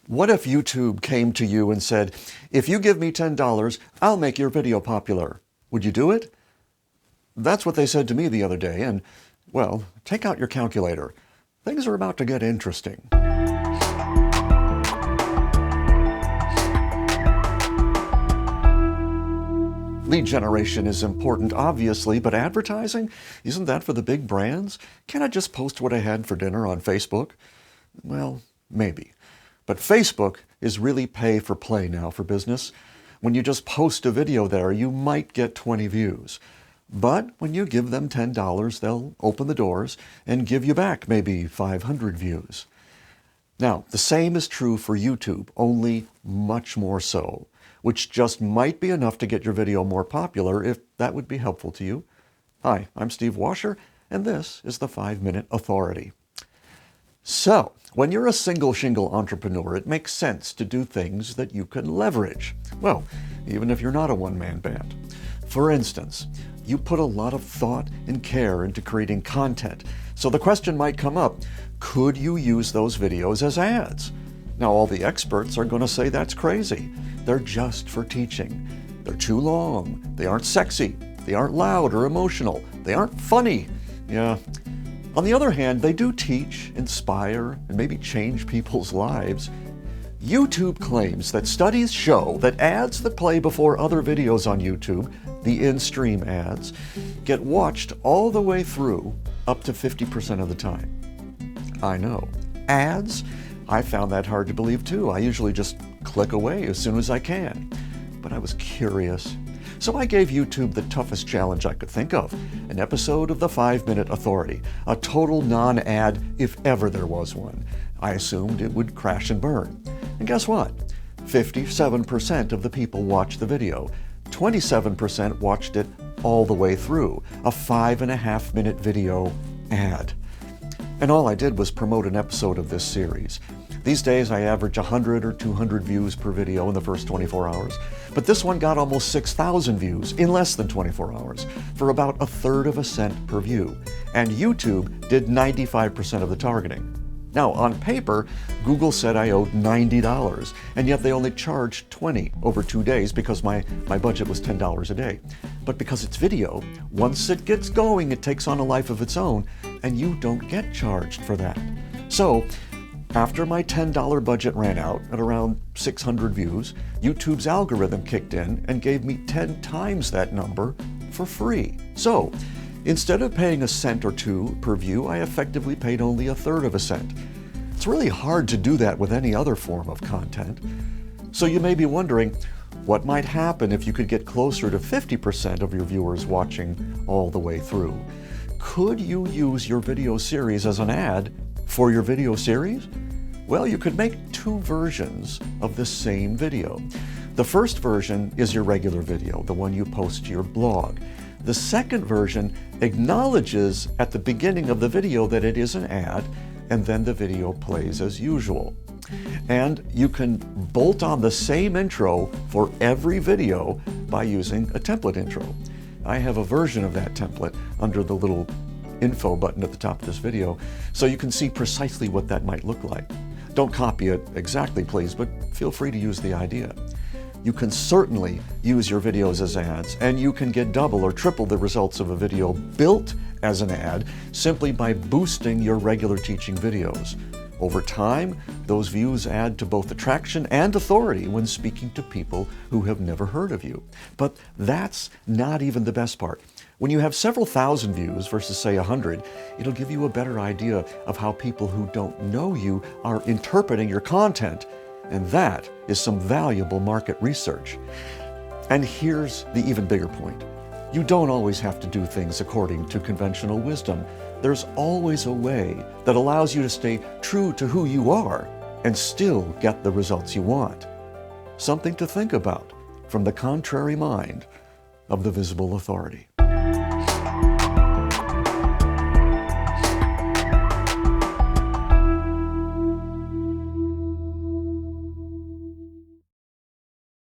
What if YouTube came to you and said, if you give me $10, I'll make your video popular? Would you do it? That's what they said to me the other day, and, well, take out your calculator. Things are about to get interesting. Lead generation is important, obviously, but advertising? Isn't that for the big brands? Can't I just post what I had for dinner on Facebook? Well, maybe. But Facebook is really pay for play now for business. When you just post a video there, you might get 20 views. But when you give them $10, they'll open the doors and give you back maybe 500 views. Now, the same is true for YouTube, only much more so, which just might be enough to get your video more popular if that would be helpful to you. Hi, I'm Steve Washer, and this is the 5-Minute Authority. So, when you're a single shingle entrepreneur, it makes sense to do things that you can leverage. Well, even if you're not a one-man band. For instance, you put a lot of thought and care into creating content. So the question might come up, could you use those videos as ads? Now, all the experts are going to say that's crazy. They're just for teaching. They're too long. They aren't sexy. They aren't loud or emotional. They aren't funny. Yeah. On the other hand, they do teach, inspire, and maybe change people's lives. YouTube claims that studies show that ads that play before other videos on YouTube, the in-stream ads, get watched all the way through up to 50% of the time. I know. Ads? I found that hard to believe too. I usually just click away as soon as I can. But I was curious. So I gave YouTube the toughest challenge I could think of, an episode of the 5-Minute Authority, a total non-ad if ever there was one. I assumed it would crash and burn. And guess what? 57% of the people watched the video. 27% watched it all the way through, a 5.5-minute video ad. And all I did was promote an episode of this series. These days I average 100 or 200 views per video in the first 24 hours, but this one got almost 6,000 views in less than 24 hours for about 1/3 of a cent per view, and YouTube did 95% of the targeting. Now, on paper, Google said I owed $90, and yet they only charged $20 over 2 days because my budget was $10 a day. But because it's video, once it gets going, it takes on a life of its own, and you don't get charged for that. So, after my $10 budget ran out at around 600 views, YouTube's algorithm kicked in and gave me 10 times that number for free. So, instead of paying a cent or two per view, I effectively paid only 1/3 of a cent. It's really hard to do that with any other form of content. So you may be wondering, what might happen if you could get closer to 50% of your viewers watching all the way through? Could you use your video series as an ad for your video series? Well, you could make 2 versions of the same video. The first version is your regular video, the one you post to your blog. The second version acknowledges at the beginning of the video that it is an ad, and then the video plays as usual. And you can bolt on the same intro for every video by using a template intro. I have a version of that template under the little info button at the top of this video, so you can see precisely what that might look like. Don't copy it exactly, please, but feel free to use the idea. You can certainly use your videos as ads, and you can get double or triple the results of a video built as an ad simply by boosting your regular teaching videos. Over time, those views add to both attraction and authority when speaking to people who have never heard of you. But that's not even the best part. When you have several thousand views versus, say, 100, it'll give you a better idea of how people who don't know you are interpreting your content. And that is some valuable market research. And here's the even bigger point. You don't always have to do things according to conventional wisdom. There's always a way that allows you to stay true to who you are and still get the results you want. Something to think about from the contrary mind of the visible authority.